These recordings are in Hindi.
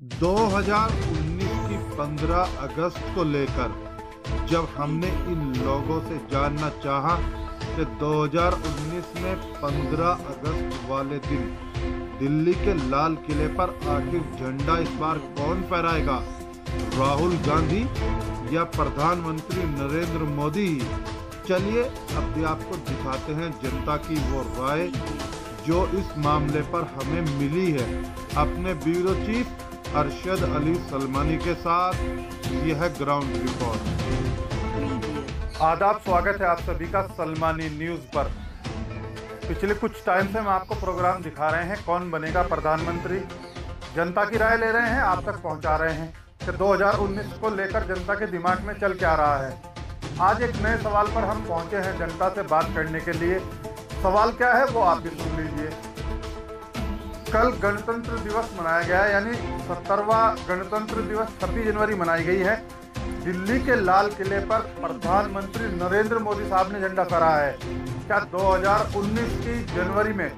2019 की 15 अगस्त को लेकर जब हमने इन लोगों से जानना चाहा कि 2019 में 15 अगस्त वाले दिन दिल्ली के लाल किले पर आखिर झंडा इस बार कौन फहराएगा, राहुल गांधी या प्रधानमंत्री नरेंद्र मोदी। चलिए अब भी आपको दिखाते हैं जनता की वो राय जो इस मामले पर हमें मिली है अपने ब्यूरो चीफ अरशद अली सलमानी के साथ। यह है ग्राउंड रिपोर्ट। आदाब, स्वागत है आप सभी का सलमानी न्यूज पर। पिछले कुछ टाइम से हम आपको प्रोग्राम दिखा रहे हैं कौन बनेगा प्रधानमंत्री। जनता की राय ले रहे हैं, आप तक पहुंचा रहे हैं कि 2019 को लेकर जनता के दिमाग में चल क्या रहा है। आज एक नए सवाल पर हम पहुंचे हैं जनता से बात करने के लिए। सवाल क्या है वो आप भी सुन लीजिए। कल गणतंत्र दिवस मनाया गया, यानी 70वां गणतंत्र दिवस 26 जनवरी मनाई गई है। दिल्ली के लाल किले पर प्रधानमंत्री नरेंद्र मोदी साहब ने झंडा फहराया है। क्या 2019 की जनवरी में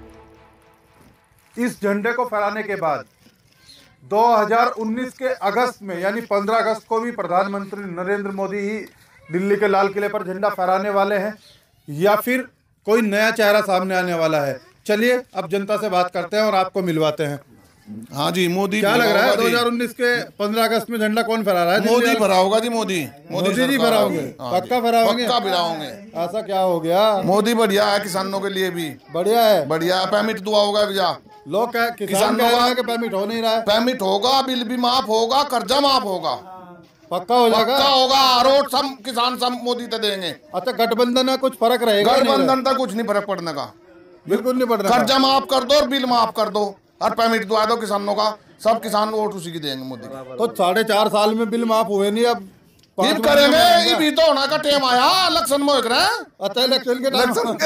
इस झंडे को फहराने के बाद 2019 के अगस्त में यानी 15 अगस्त को भी प्रधानमंत्री नरेंद्र मोदी ही दिल्ली के लाल किले पर झंडा फहराने वाले हैं या फिर कोई नया चेहरा सामने आने वाला है? चलिए अब जनता से बात करते हैं और आपको मिलवाते हैं। हाँ जी, मोदी क्या लग रहा है 2019 के 15 अगस्त में झंडा कौन फहरा रहा है? मोदी फहराओगा जी। मोदी जी फहराओगे? पक्का फहराओगे? पक्का फहराओगे। ऐसा क्या हो गया? मोदी बढ़िया है, किसानों के लिए भी बढ़िया है। बढ़िया पेमिट दुआ होगा भैया। लोग किसान कह रहे हैं कि पेमिट हो नहीं रहा है। पेमिट होगा, बिल भी माफ होगा, कर्जा माफ होगा, पक्का हो जाएगा। पक्का होगा। रोड सब किसान सब मोदी तो देंगे। अच्छा, गठबंधन में कुछ फर्क रहेगा? गठबंधन तक कुछ नहीं फर्क पड़ने का, बिल्कुल नहीं पड़ना। कर्जा माफ कर दो और बिल माफ कर दो और पेमिट दुआ दो किसानों का। सब किसान वोट उसी की देंगे मोदी। तो 4.5 साल में बिल माफ हुए नहीं, अब करेंगे। ये भी तो होना का टाइम आया, इलेक्शन में अच्छा इलेक्शन के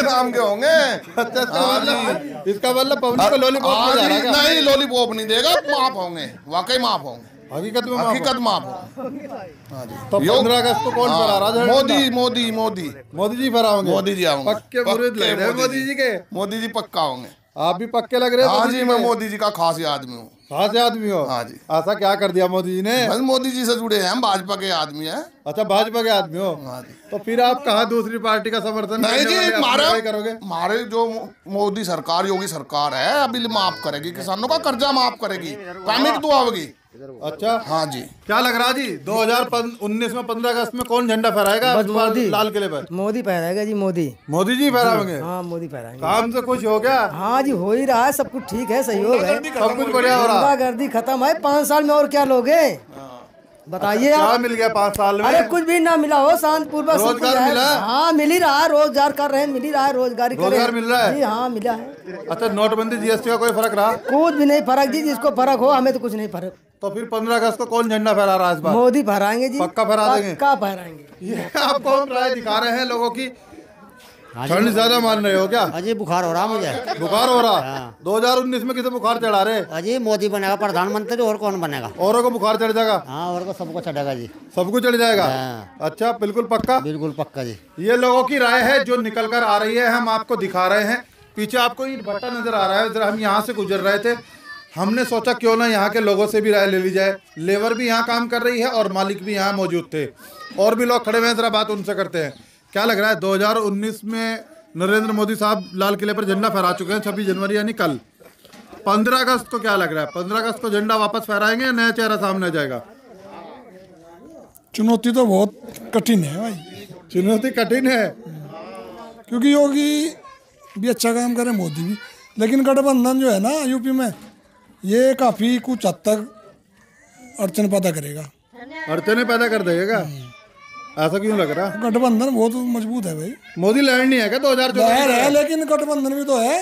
नाम के होंगे। अच्छा, इसका मतलब पब्लिक को लॉलीपॉप नहीं, लॉलीपॉप नहीं देगा, माफ होंगे, वाकई माफ होंगे, हकीकत माफ होंगे। तो 15 अगस्त को कौन फहरा रहा है? मोदी जी फहराओगे। मोदी जी आओगे, पक्के मुरीद लग रहे हैं मोदी जी के। मोदी जी पक्का होंगे। आप भी पक्के लग रहे हैं? हाँ जी, मैं मोदी जी का खास आदमी हूँ। खास आदमी हो? हाँ जी। ऐसा क्या कर दिया मोदी जी ने? बस मोदी जी से जुड़े हैं, हम भाजपा के आदमी हैं। अच्छा, भाजपा के आदमी हो? हाँ जी। तो फिर आप कहाँ दूसरी पार्टी का समर्थन नहीं जी, करोगे? हमारे जो मोदी सरकार, योगी सरकार है, बिल माफ करेगी, किसानों का कर्जा माफ करेगी, पेमेंट दुआ होगी। अच्छा, हाँ जी। क्या लग रहा जी 2019 में 15 अगस्त में कौन झंडा फहराएगा लाल किले पर? मोदी फहराएगा जी। मोदी जी फहराएंगे? हाँ, मोदी फहराएंगे। काम से खुश हो गया? हाँ जी, हो ही रहा है, सब कुछ ठीक है, सहयोग है, सब कुछ बढ़िया हो रहा है। गर्दी खत्म है। 5 साल में और क्या लोगे बताइए? क्या मिल गया 5 साल में? अरे कुछ भी ना मिला हो, शांतिपूर्वक रोजगार मिला? हाँ, मिल ही रहा है, रोजगार कर रहे हैं, मिल ही रहा है, रोजगार मिल रहा है जी। हाँ, मिला है। अच्छा, नोटबंदी जीएसटी का कोई फर्क रहा? कुछ भी नहीं फर्क जी, जिसको फर्क हो, हमें तो कुछ नहीं फर्क। तो फिर 15 अगस्त को कौन झंडा फहरा रहा है इस बार? मोदी फहराएंगे जी। पक्का फहरा देंगे? पक्का फहराएंगे। ये आप कौन राय दिखा रहे हैं लोगों की? ठंड ज्यादा मान रहे हो क्या? अजी बुखार हो रहा मुझे। बुखार हो रहा? 2019 में किसे बुखार चढ़ा रहे? अजी मोदी बनेगा प्रधानमंत्री, और कौन बनेगा? औरों को बुखार चढ़ जाएगा? हाँ, और को सबको चढ़ेगा जी। सबको चढ़ जाएगा? हाँ। अच्छा, बिल्कुल पक्का? बिल्कुल पक्का जी। ये लोगों की राय है जो निकल कर आ रही है, हम आपको दिखा रहे हैं। पीछे आपको ईंट भट्टा नजर आ रहा है, जरा हम यहाँ से गुजर रहे थे, हमने सोचा क्यों ना यहाँ के लोगों से भी राय ले ली जाए। लेबर भी यहाँ काम कर रही है और मालिक भी यहाँ मौजूद थे, और भी लोग खड़े हुए हैं, जरा बात उनसे करते हैं। क्या लग रहा है 2019 में नरेंद्र मोदी साहब लाल किले पर झंडा फहरा चुके हैं 26 जनवरी यानी कल। 15 अगस्त को क्या लग रहा है? 15 अगस्त को झंडा वापस फहराएंगे या नया चेहरा सामने आ जाएगा? चुनौती तो बहुत कठिन है भाई। चुनौती कठिन है क्योंकि योगी भी अच्छा काम करे, मोदी भी, लेकिन गठबंधन जो है ना यूपी में, ये काफी कुछ हद तक अड़चन पैदा करेगा। अड़चने पैदा कर देगा? ऐसा क्यों लग रहा? गठबंधन बहुत मजबूत है भाई। मोदी लैंड नहीं है क्या 2014 है? लेकिन गठबंधन भी तो है।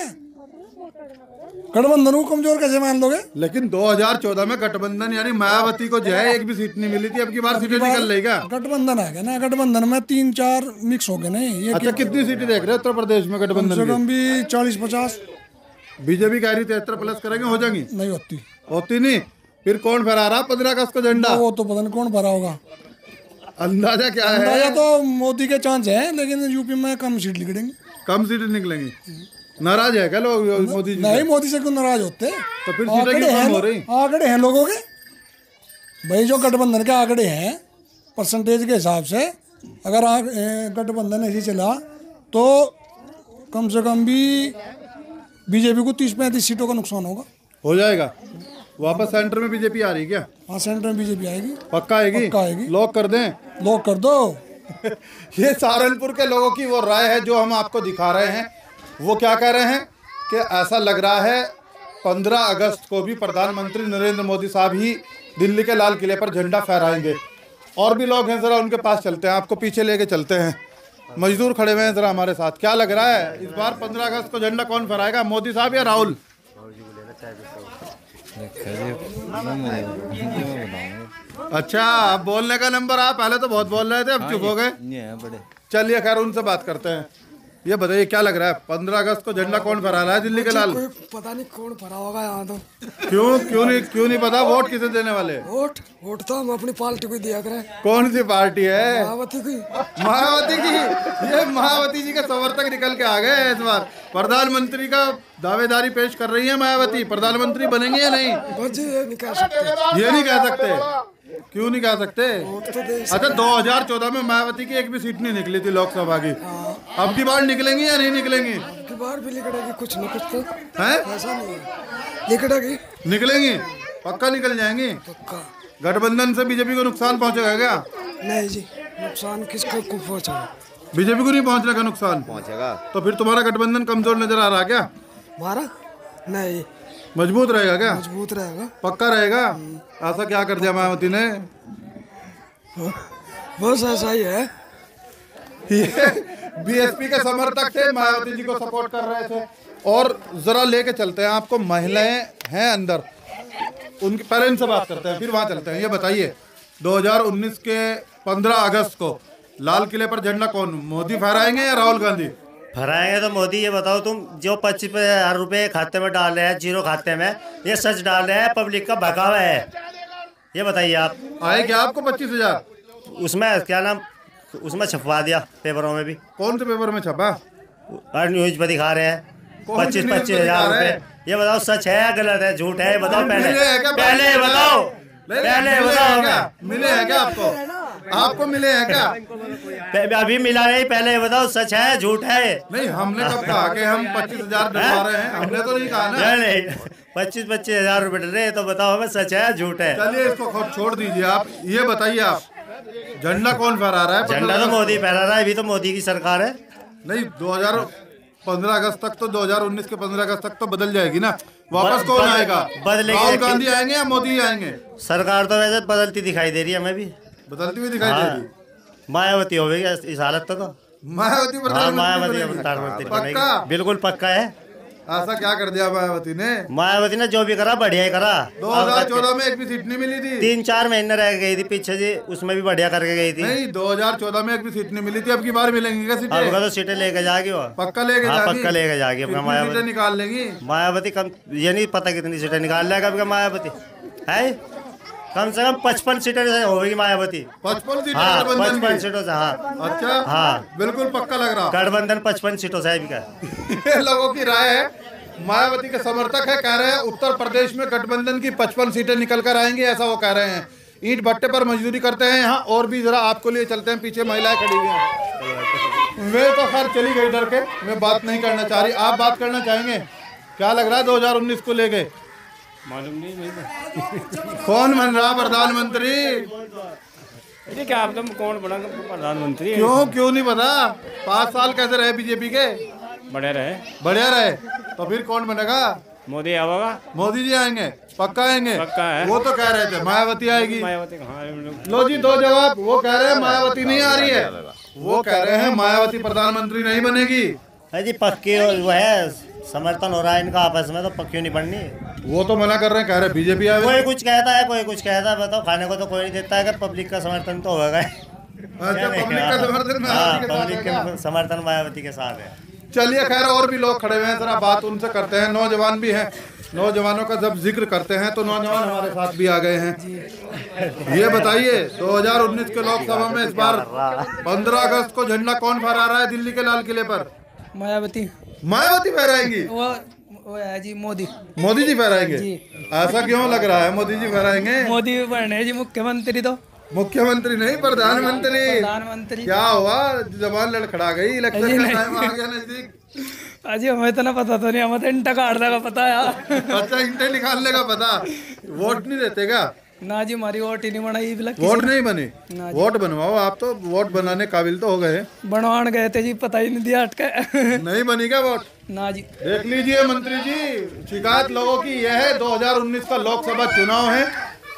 गठबंधन को कमजोर कैसे मान लोगे? लेकिन 2014 में गठबंधन यानी मायावती को जो है एक भी सीट नहीं मिली थी, अब की बार सीटें निकल लेगा। गठबंधन आ गया ना, गठबंधन में 3-4 मिक्स हो गए नहीं। अच्छा, कितनी सीटें देख रहे हैं उत्तर प्रदेश में गठबंधन की? भी 40-50। बीजेपी कह रही 73+ करेंगे, हो जाएंगी? नहीं होती नहीं। फिर कौन फहरा रहा 15 अगस्त को झंडा? वो तो पता नहीं कौन फहरा होगा। अंदाजा क्या है? अंदाजा तो मोदी के चांस है, लेकिन यूपी में कम सीट निकलेंगी। कम सीटें निकलेंगी? नाराज है क्या लोग मोदी जी? नहीं, मोदी से क्यों नाराज होते? तो फिर सीटें क्यों कम हो रही? आंकड़े हैं लोगों के। भाई जो गठबंधन के आंकड़े हैं परसेंटेज के हिसाब से, अगर गठबंधन ऐसे चला तो कम से कम भी बीजेपी को 30-35 सीटों का नुकसान होगा। हो जाएगा। वापस सेंटर में बीजेपी आ रही है क्या? हाँ, सेंटर में बीजेपी आएगी। पक्का आएगी? पक्का आएगी। लॉक कर दें? लॉक कर दो। ये सहारनपुर के लोगों की वो राय है जो हम आपको दिखा रहे हैं। वो क्या कह रहे हैं कि ऐसा लग रहा है 15 अगस्त को भी प्रधानमंत्री नरेंद्र मोदी साहब ही दिल्ली के लाल किले पर झंडा फहराएंगे। और भी लोग हैं, जरा उनके पास चलते हैं, आपको पीछे लेके चलते हैं। मजदूर खड़े हुए हैं जरा हमारे साथ। क्या लग रहा है इस बार 15 अगस्त को झंडा कौन फहराएगा, मोदी साहब या राहुल? अच्छा, अब बोलने का नंबर आप पहले तो बहुत बोल रहे थे, अब चुप हो गए। चलिए खैर उनसे बात करते हैं। ये बताइए क्या लग रहा है 15 अगस्त को झंडा कौन फहरा रहा है दिल्ली के लाल? पता नहीं कौन फहरा होगा यहाँ तो। क्यों नहीं पता? वोट किसे देने वाले? वोट तो हम अपनी पार्टी को दिया करें। कौन सी पार्टी है? मायावती की। मायावती की? ये मायावती जी के समर्थक निकल के आ गए इस बार। प्रधानमंत्री का दावेदारी पेश कर रही है मायावती। प्रधानमंत्री बनेंगे या नहीं? ये नहीं कह सकते। ये नहीं कह सकते। क्यों नहीं कह सकते? अच्छा, 2014 में मायावती की एक भी सीट नहीं निकली थी लोकसभा की। अब की बार निकलेंगी या नहीं निकलेंगी? अब की बार भी निकलेगी, कुछ न कुछ तो है। ऐसा नहीं है, निकलेगी। निकलेंगी? पक्का निकल जाएंगी? पक्का। गठबंधन से बीजेपी को नुकसान पहुंचेगा क्या? नहीं जी, नुकसान किसको को पहुंचेगा? बीजेपी को नहीं पहुंचने का नुकसान पहुंचेगा। तो फिर तुम्हारा गठबंधन कमजोर नजर आ रहा क्या? हमारा नहीं, मजबूत रहेगा क्या? मजबूत रहेगा। पक्का रहेगा। ऐसा क्या कर दिया मायावती ने? बस ऐसा ही है। ये बीएसपी के समर्थक थे, मायावती जी को सपोर्ट कर रहे थे। और जरा लेके चलते हैं आपको, महिलाएं हैं अंदर, उनके पहले इनसे बात करते हैं फिर वहां चलते हैं। ये बताइए 2019 के 15 अगस्त को लाल किले पर झंडा कौन, मोदी फहराएंगे या राहुल गांधी? फहराएंगे तो मोदी। ये बताओ तुम, जो 25,000 रुपये खाते में डाल रहे हैं, जीरो खाते में, ये सच डाल रहे हैं, पब्लिक का बहकावा है। ये बताइए आप। आए क्या आपको 25,000? उसमें क्या नाम, उसमें छपवा दिया पेपरों में भी। कौन से पेपर में छपा? न्यूज पे दिखा रहे हैं 25,000 रुपये। ये बताओ सच है या गलत है, झूठ है? बताओ पहले बताओ। पहले बताओ क्या मिले हैं क्या आपको? आपको मिले हैं क्या? अभी मिला नहीं, पहले बताओ सच है झूठ है? नहीं, हमने कब कहा कि हम 25,000 डलवा रहे हैं? हमने तो नहीं कहा ना। नहीं, 25,000 रुपये डल रहे, तो बताओ हमें सच है झूठ है? चलिए इसको खुद छोड़ दीजिए। आप ये बताइए, आप झंडा कौन फहरा रहा है? झंडा तो मोदी फहरा रहा है, अभी तो मोदी की सरकार है। नहीं, 2015 अगस्त तक तो 2019 के 15 अगस्त तक तो बदल जाएगी ना। वापस कौन आएगा? राहुल गांधी आएंगे या मोदी आएंगे? सरकार तो वैसे बदलती दिखाई दे रही है, हमें भी बदलती हुई दिखाई दे रही। मायावती हो गई इस हालत तो मायावती प्रधानमंत्री पक्का? बिल्कुल पक्का है। ऐसा क्या कर दिया मायावती ने? मायावती ने जो भी करा बढ़िया ही करा। 2014 में एक भी सीट नहीं मिली थी। 3-4 महीने रह गई थी पीछे जी, उसमें भी बढ़िया करके गई थी। नहीं, 2014 में एक भी सीट नहीं मिली थी। अब की बार मिलेंगी क्या सीटें? अब तो सीटें लेके जाएगी वो। पक्का लेके जाएगी? पक्का लेके जाएगी। अपना मायावती निकाल लेंगी। मायावती कम, ये नहीं पता कितनी सीटें निकाल लेगा अभी मायावती है। कम से कम 55 सीटें होगी मायावती। 55 सीटें? हाँ, 55 सीटों से। हाँ। अच्छा, हाँ, बिल्कुल पक्का लग रहा। गठबंधन 55 सीटों से है। ये लोगों की राय है। मायावती के समर्थक है, कह रहे हैं उत्तर प्रदेश में गठबंधन की 55 सीटें निकल कर आएंगी, ऐसा वो कह रहे हैं। ईंट भट्टे पर मजदूरी करते हैं यहाँ। और भी जरा आपको लिए चलते हैं, पीछे महिलाएं खड़ी हुई हैं। वे तो खैर चली गई डर के, मैं बात नहीं करना चाह रही। आप बात करना चाहेंगे? क्या लग रहा है 2019 को लेके? मालूम नहीं कौन बन रहा प्रधानमंत्री? क्या आप कौन बना प्रधानमंत्री? क्यों नहीं पता? 5 साल कैसे रहे बीजेपी के? बढ़िया रहे। तो फिर कौन बनेगा? मोदी आएगा। मोदी जी आएंगे? पक्का आएंगे? पक्का है। वो तो कह रहे थे मायावती आएगी। मायावती लो जी, 2 जवाब। वो कह रहे हैं मायावती नहीं आ रही है, वो कह रहे हैं मायावती प्रधानमंत्री नहीं बनेगी। जी पक्की वो है, समर्थन हो रहा है इनका आपस में, तो पक्की नहीं बननी। वो तो मना कर रहे हैं, कह रहे बीजेपी आएगी। कोई कुछ कहता है, कोई कुछ कहता है। बताओ, खाने को तो कोई नहीं देता है कि पब्लिक का समर्थन तो होगा। अच्छा, पब्लिक का समर्थन पब्लिक के समर्थन मायावती के साथ है। चलिए खैर, और भी लोग खड़े हुए हैं, जरा बात उनसे करते हैं। नौजवान भी हैं, नौजवानों का जब जिक्र करते हैं तो नौजवान हमारे साथ भी आ गए हैं। ये बताइए 2019 के लोकसभा में इस बार 15 अगस्त को झंडा कौन फहरा रहा है दिल्ली के लाल किले पर? मायावती। मायावती फहराएंगी? वो है जी, मोदी जी फहराएंगे। ऐसा क्यों लग रहा है? मोदी जी बनाएंगे? मोदी बने जी मुख्यमंत्री, तो मुख्यमंत्री नहीं, प्रधानमंत्री। क्या हुआ, जबान लड़खड़ा गई? इलेक्शन का टाइम आ गया नजदीक। अजी हमें इतना पता तो नहीं, हमें तो इंटा काटने का पता है। अच्छा, इंटे निकालने का पता। वोट नहीं देते क्या? ना जी, हमारी वोट ही नहीं बनाई। वोट नहीं बनी? वोट बनवाओ, आप तो वोट बनाने काबिल तो हो गए। बनवान गए थे जी, पता ही नहीं दिया अटके। नहीं बनी क्या वोट? ना जी। देख लीजिए मंत्री जी, शिकायत लोगों की यह है 2019 का लोकसभा चुनाव है,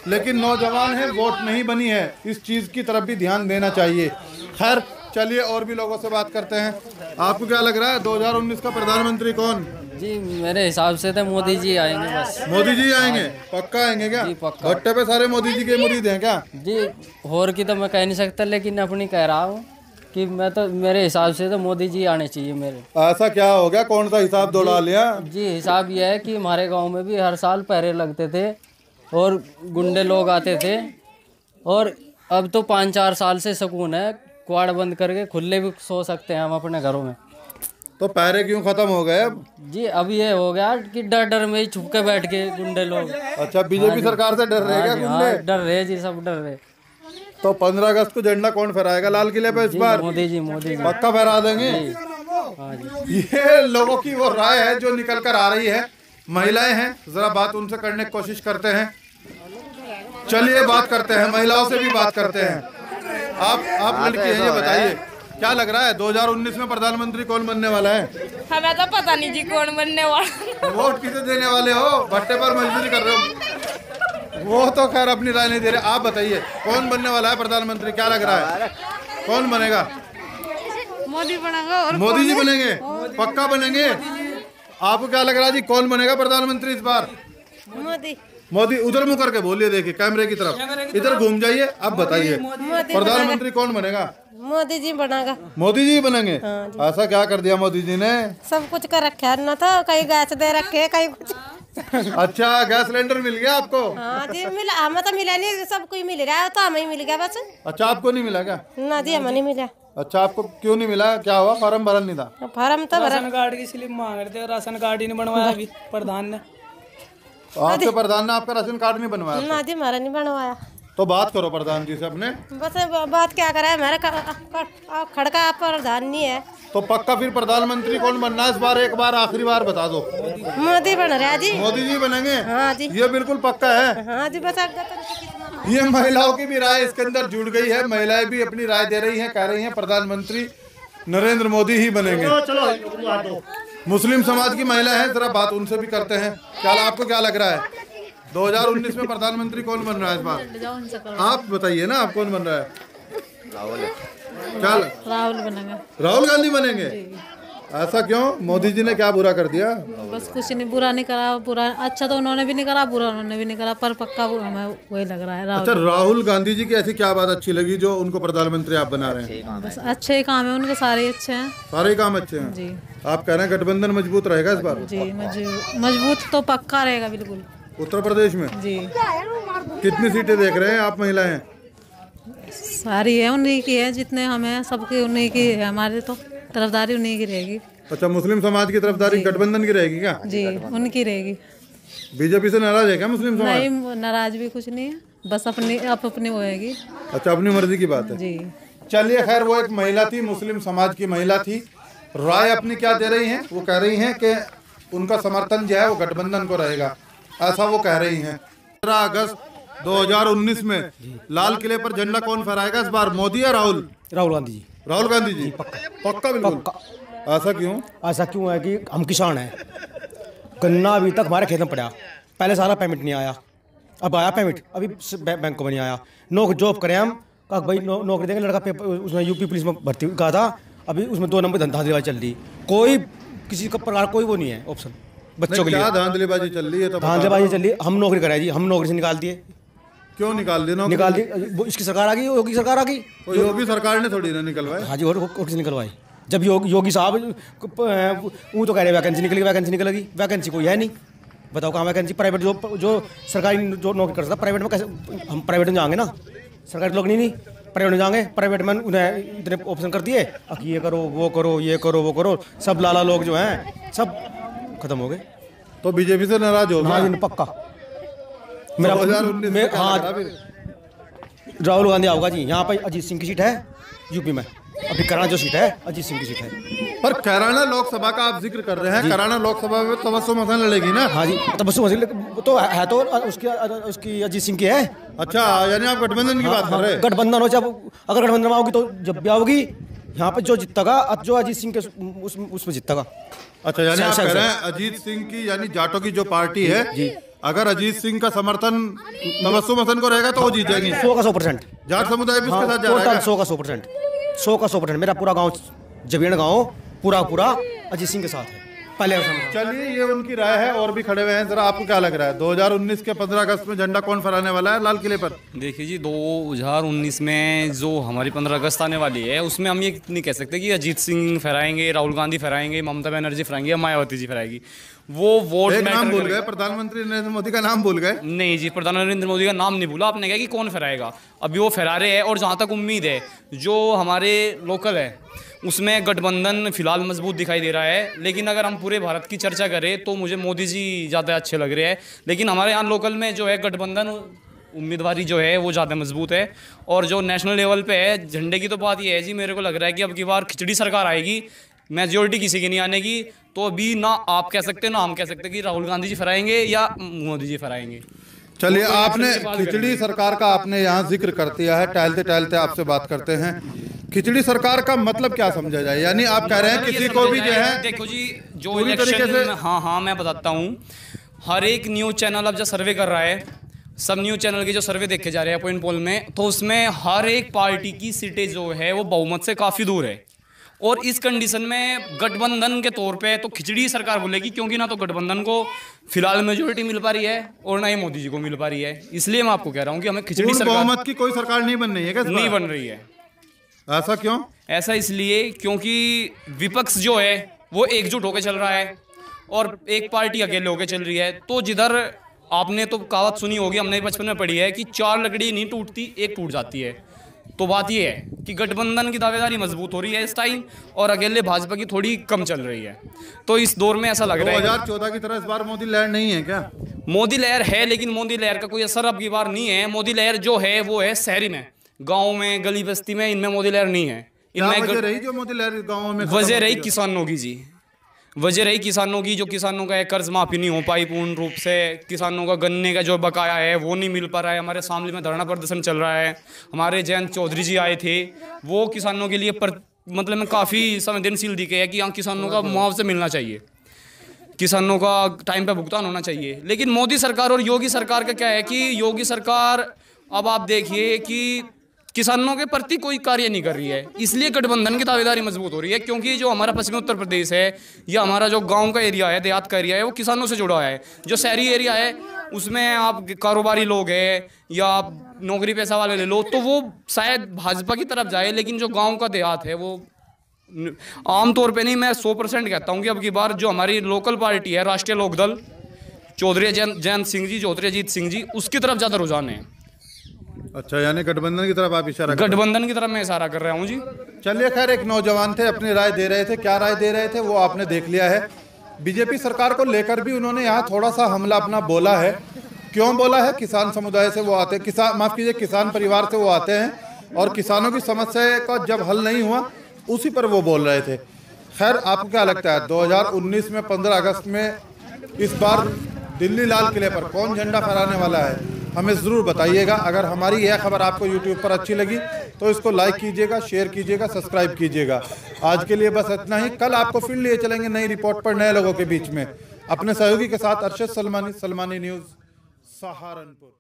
लेकिन नौजवान है, वोट नहीं बनी है। इस चीज की तरफ भी ध्यान देना चाहिए। खैर चलिए और भी लोगों से बात करते हैं। आपको क्या लग रहा है 2019 का प्रधानमंत्री कौन? जी मेरे हिसाब से तो मोदी जी आएंगे बस। मोदी जी आएंगे? पक्का आएंगे क्या? जी पक्का। भट्टे पे सारे मोदी जी के मुरीद हैं क्या? जी और की तो मैं कह नहीं सकता, लेकिन अपनी कह रहा हूँ कि मैं तो मेरे हिसाब से तो मोदी जी आने चाहिए मेरे। ऐसा क्या हो गया, कौन सा हिसाब दौड़ा लिया? जी हिसाब यह है कि हमारे गाँव में भी हर साल पहरे लगते थे और गुंडे लोग आते थे, और अब तो 5-4 साल से सुकून है, क्वाड बंद करके खुले भी सो सकते हैं हम अपने घरों में। तो पहरे क्यों खत्म हो गए अब? जी अब ये हो गया कि डर डर में ही छुप के बैठ के गुंडे लोग। अच्छा, बीजेपी सरकार से डर रहे क्या गुंडे? डर रहे जी, सब डर रहे। तो 15 अगस्त को झंडा कौन फहराएगा लाल किले पे इस बार? मोदी जी। मोदी जी पक्का फहरा देंगे? हाँ जी। ये लोगों की वो राय है जो निकल कर आ रही है। महिलाएं हैं, जरा बात उनसे करने की कोशिश करते हैं। चलिए बात करते हैं, महिलाओं से भी बात करते हैं। आप लड़की हैं, ये बताइए क्या लग रहा है 2019 में प्रधानमंत्री कौन बनने वाला है? हमें तो पता नहीं जी कौन बनने वाला। वोट किसे देने वाले हो? भट्टे पर मजदूरी कर रहे हो? वो तो खैर अपनी राय नहीं दे रहे। आप बताइए कौन बनने वाला है प्रधानमंत्री? क्या लग रहा है कौन बनेगा? मोदी बनेगा। और मोदी जी बनेंगे? पक्का बनेंगे? आपको क्या लग रहा है जी, कौन बनेगा प्रधानमंत्री इस बार? मोदी। उधर मुँह करके बोलिए, देखिए कैमरे की तरफ, इधर घूम जाइए। अब बताइए प्रधानमंत्री कौन बनेगा? मोदी जी बनेगा। मोदी जी बनेंगे? ऐसा क्या कर दिया मोदी जी ने? सब कुछ कर रखा है ना, तो कहीं गैस दे रखे, कहीं कुछ। अच्छा, गैस सिलेंडर मिल गया आपको? हाँ जी मिला, हमें तो मिला नहीं, सब कोई मिल रहा है, तो हमें ही मिल गया बस। अच्छा, आपको नहीं मिला क्या? ना जी, हमें नहीं मिला। अच्छा, आपको क्यों नहीं मिला? क्या हुआ, फॉर्म भरन नहीं था? फॉर्म तो भरा। राशन कार्ड की स्लिप मांग रहे थे, राशन कार्ड ही नहीं बनवाया अभी प्रधान ने। आपके प्रधान ने आपका राशन कार्ड नहीं बनवाया? ना जी, हमारा नहीं बनवाया। तो बात करो प्रधान जी से अपने। बस बात क्या करा है, हमारा खड़का प्रधान नहीं है। तो पक्का फिर प्रधानमंत्री कौन बनना है इस बार? एक बार आखिरी बार बता दो। मोदी बन रहा है जी। मोदी जी बनेंगे? हाँ जी। ये बिल्कुल पक्का है? हाँ जी। बस ये महिलाओं की भी राय इसके अंदर जुड़ गई है। महिलाएं भी अपनी राय दे रही हैं, कह रही हैं प्रधानमंत्री नरेंद्र मोदी ही बनेंगे। मुस्लिम समाज की महिला है, जरा बात उनसे भी करते हैं। क्या आपको क्या लग रहा है 2019 में प्रधानमंत्री कौन बन रहा है इस बार? आप बताइए ना, आप कौन बन रहा है? राहुल बनेगा। राहुल गांधी बनेंगे? ऐसा क्यों? मोदी जी ने क्या बुरा कर दिया? बस कुछ नहीं, बुरा नहीं करा। बुरा अच्छा तो उन्होंने भी नहीं करा, बुरा उन्होंने भी नहीं करा, पर पक्का हमें वही लग रहा है राहुल। अच्छा, राहुल गांधी जी की ऐसी क्या बात अच्छी लगी जो उनको प्रधानमंत्री आप बना रहे हैं? बस अच्छे ही काम है उनके, सारे अच्छे हैं। सारे काम अच्छे हैं जी। आप कह रहे हैं गठबंधन मजबूत रहेगा इस बार? जी मजबूत तो पक्का रहेगा बिल्कुल। उत्तर प्रदेश में जी। कितनी सीटें देख रहे हैं आप? महिलाएं सारी है, उन्हीं की है, जितने हमें सबकी उन्हीं की है, हमारे तो तरफदारी उन्हीं की रहेगी। अच्छा, मुस्लिम समाज की तरफदारी गठबंधन की रहेगी क्या? जी, उनकी रहेगी। बीजेपी से नाराज है क्या मुस्लिम समाज? नहीं, नाराज भी कुछ नहीं है, बस अपनी होएगी। अच्छा, अपनी मर्जी की बात है जी। चलिए खैर, वो एक महिला थी, मुस्लिम समाज की महिला थी। राय अपनी क्या दे रही हैं? वो कह रही हैं कि उनका समर्थन जो है वो गठबंधन को रहेगा, ऐसा वो कह रही हैं। 15 अगस्त 2019 में लाल किले पर झंडा कौन फहराएगा इस बार, मोदी या राहुल? राहुल गांधी जी। राहुल गांधी जी? पक्का बिल्कुल? ऐसा क्यों? ऐसा क्यों है कि हम किसान हैं, गन्ना अभी तक हमारे खेत में पड़ा, पहले सारा पेमेंट नहीं आया, अब आया पेमेंट, अभी बैंक में नहीं आया। जॉब करें हम, कहा भाई नौकरी देंगे, लड़का पेपर उसमें यूपी पुलिस में भर्ती कहा था, अभी उसमें 2 नंबर धांधलीबाजी चल रही, कोई किसी का प्रकार कोई वो नहीं है ऑप्शन बच्चों के लिए। धांधलीबाजी चल रही है? तो धांधलीबाजी चल रही है, हम नौकरी कराए जी, हम नौकरी से निकाल दिए। क्यों निकाल दिए? निकाल दिए, इसकी सरकार आ गई, योगी सरकार आ गई। योगी सरकार ने थोड़ी ना निकलवाई। हाँ जी, और किसी निकलवाई? जब योगी साहब वो तो कह रहे वैकेंसी निकलेगी, वैकेंसी कोई है नहीं। बताओ कहाँ वैकेंसी? प्राइवेट जो सरकारी जो नौकरी कर सकता, प्राइवेट में कैसे? हम प्राइवेट में जाएंगे ना, सरकारी लोग नहीं प्राइवेट में जाएंगे। प्राइवेट में उन्हें इतने ऑप्शन कर दिए, ये करो वो करो, ये करो वो करो, सब लाला लोग जो हैं सब खत्म हो गए। तो बीजेपी से नाराज हो? हाँ जी, पक्का। मेरा 2019 में हाँ राहुल गांधी आऊगा जी। यहाँ पर अजीत सिंह की सीट है यूपी में, अभी कराना जो सीट है अजीत सिंह की सीट है। पर कैराना लोकसभा का आप जिक्र कर रहे हैं, कैराना लोकसभा में तबस्सुम हसन लड़ेगी ना? हाँ जी, तबस्सुम हसन तो है, तो उसकी अजीत सिंह की है। अच्छा, यानी आप गठबंधन की बात कर रहे हैं? गठबंधन हो, जब अगर गठबंधन में आओगी तो जब भी आओगी यहाँ पे जो जीतेगा, जो अजीत सिंह के उसमें जीतेगा। अच्छा, यानी आप कह रहे हैं अजीत सिंह की, यानी जाटों की जो पार्टी है जी, अगर अजीत सिंह का समर्थन तबस्सुम हसन को रहेगा तो वो जीत जाएगी 100 का 100%। जाट समुदाय भी इसके साथ जा रहा है 100 का 100%, 100 का 100%। मेरा पूरा गांव जबीण गांव पूरा अजीत सिंह के साथ है पहले। चलिए, ये उनकी राय है, और भी खड़े हुए हैं। जरा आपको क्या लग रहा है 2019 के 15 अगस्त में झंडा कौन फहराने वाला है लाल किले पर? देखिए जी, 2019 में जो हमारी 15 अगस्त आने वाली है उसमें हम ये नहीं कह सकते कि अजीत सिंह फहराएंगे, राहुल गांधी फहराएंगे, ममता बनर्जी फहराएंगे या मायावती जी फहराएगी। वो वोट नाम भूल गए, प्रधानमंत्री नरेंद्र मोदी का नाम भूल गए। नहीं जी, प्रधानमंत्री नरेंद्र मोदी का नाम नहीं भूला, आपने कहा कि कौन फहराएगा, अभी वो फहरा रहे हैं। और जहाँ तक उम्मीद है, जो हमारे लोकल है उसमें गठबंधन फिलहाल मजबूत दिखाई दे रहा है। लेकिन अगर हम पूरे भारत की चर्चा करें तो मुझे मोदी जी ज़्यादा अच्छे लग रहे हैं। लेकिन हमारे यहाँ लोकल में जो है गठबंधन उम्मीदवारी जो है वो ज़्यादा मजबूत है। और जो नेशनल लेवल पे है झंडे की, तो बात ये है जी, मेरे को लग रहा है कि अब की बार खिचड़ी सरकार आएगी, मेजोरिटी किसी की नहीं आने की। तो अभी ना आप कह सकते ना हम कह सकते कि राहुल गांधी जी फहराएंगे या मोदी जी फहराएंगे। चलिए, आपने खिचड़ी सरकार का आपने यहाँ जिक्र कर दिया है, टहलते टहलते आपसे बात करते हैं। खिचड़ी सरकार का मतलब क्या समझा जाए? यानी आप कह रहे हैं किसी को भी जो है, देखो जी, जो इलेक्शन, हाँ मैं बताता हूँ, हर एक न्यूज़ चैनल अब जो सर्वे कर रहा है, सब न्यूज़ चैनल के जो सर्वे देखे जा रहे हैं पॉइंट पोल में, तो उसमें हर एक पार्टी की सीटें जो है वो बहुमत से काफ़ी दूर है। और इस कंडीशन में गठबंधन के तौर पे तो खिचड़ी सरकार बोलेगी, क्योंकि ना तो गठबंधन को फिलहाल मेजोरिटी मिल पा रही है और ना ही मोदी जी को मिल पा रही है। इसलिए मैं आपको कह रहा हूँ कि हमें खिचड़ी सरकार, बहुमत की कोई सरकार नहीं बन रही है क्या? नहीं बन रही है। ऐसा क्यों? ऐसा इसलिए क्योंकि विपक्ष जो है वो एकजुट होकर चल रहा है और एक पार्टी अकेले होकर चल रही है। तो जिधर आपने तो कहावत सुनी होगी, हमने बचपन में पढ़ी है कि 4 लकड़ी नहीं टूटती, एक टूट जाती है। तो बात ये है कि गठबंधन की दावेदारी मजबूत हो रही है इस टाइम, और अकेले भाजपा की थोड़ी कम चल रही है। तो इस दौर में ऐसा लग रहा है 2014 की तरह इस बार मोदी लहर नहीं है क्या? मोदी लहर है, लेकिन मोदी लहर का कोई असर अब की बार नहीं है। मोदी लहर जो है वो है शहरी में, गाँव में, गली बस्ती में, इनमें मोदी लहर नहीं है। इनमें वजह रही जो मोदी लहर गाँव में, वजह रही किसानों की जी, वजह रही किसानों की। जो किसानों का कर्ज माफी नहीं हो पाई पूर्ण रूप से, किसानों का गन्ने का जो बकाया है वो नहीं मिल पा रहा है। हमारे शामली में धरना प्रदर्शन चल रहा है, हमारे जयंत चौधरी जी आए थे, वो किसानों के लिए मतलब में काफ़ी संवेदनशील दिखे है कि यहाँ किसानों का मुआवजा मिलना चाहिए, किसानों का टाइम पे भुगतान होना चाहिए। लेकिन मोदी सरकार और योगी सरकार का क्या है कि योगी सरकार अब आप देखिए कि किसानों के प्रति कोई कार्य नहीं कर रही है, इसलिए गठबंधन की दावेदारी मजबूत हो रही है। क्योंकि जो हमारा पश्चिमी उत्तर प्रदेश है या हमारा जो गांव का एरिया है, देहात का एरिया है, वो किसानों से जुड़ा है। जो शहरी एरिया है उसमें आप कारोबारी लोग हैं या आप नौकरी पैसा वाले ले लो, तो वो शायद भाजपा की तरफ जाए। लेकिन जो गाँव का देहात है वो आमतौर पर नहीं, मैं 100% कहता हूँ कि अब की बार जो हमारी लोकल पार्टी है राष्ट्रीय लोकदल, चौधरी जयंत सिंह जी, चौधरी अजीत सिंह जी, उसकी तरफ ज़्यादा रुझान है। अच्छा, यानी गठबंधन की तरफ आप इशारा, गठबंधन की तरफ मैं इशारा कर रहा हूँ जी। चलिए, खैर, एक नौजवान थे, अपनी राय दे रहे थे। क्या राय दे रहे थे वो आपने देख लिया है। बीजेपी सरकार को लेकर भी उन्होंने यहाँ थोड़ा सा हमला अपना बोला है। क्यों बोला है? किसान समुदाय से वो आते हैं, किसान परिवार से वो आते हैं, और किसानों की समस्या का जब हल नहीं हुआ उसी पर वो बोल रहे थे। खैर, आपको क्या लगता है 2019 में 15 अगस्त में इस बार दिल्ली लाल किले पर कौन झंडा फहराने वाला है? हमें ज़रूर बताइएगा। अगर हमारी यह खबर आपको YouTube पर अच्छी लगी तो इसको लाइक कीजिएगा, शेयर कीजिएगा, सब्सक्राइब कीजिएगा। आज के लिए बस इतना ही। कल आपको फिर लिए चलेंगे नई रिपोर्ट पर, नए लोगों के बीच में, अपने सहयोगी के साथ। अरशद सलमानी, सलमानी न्यूज़, सहारनपुर।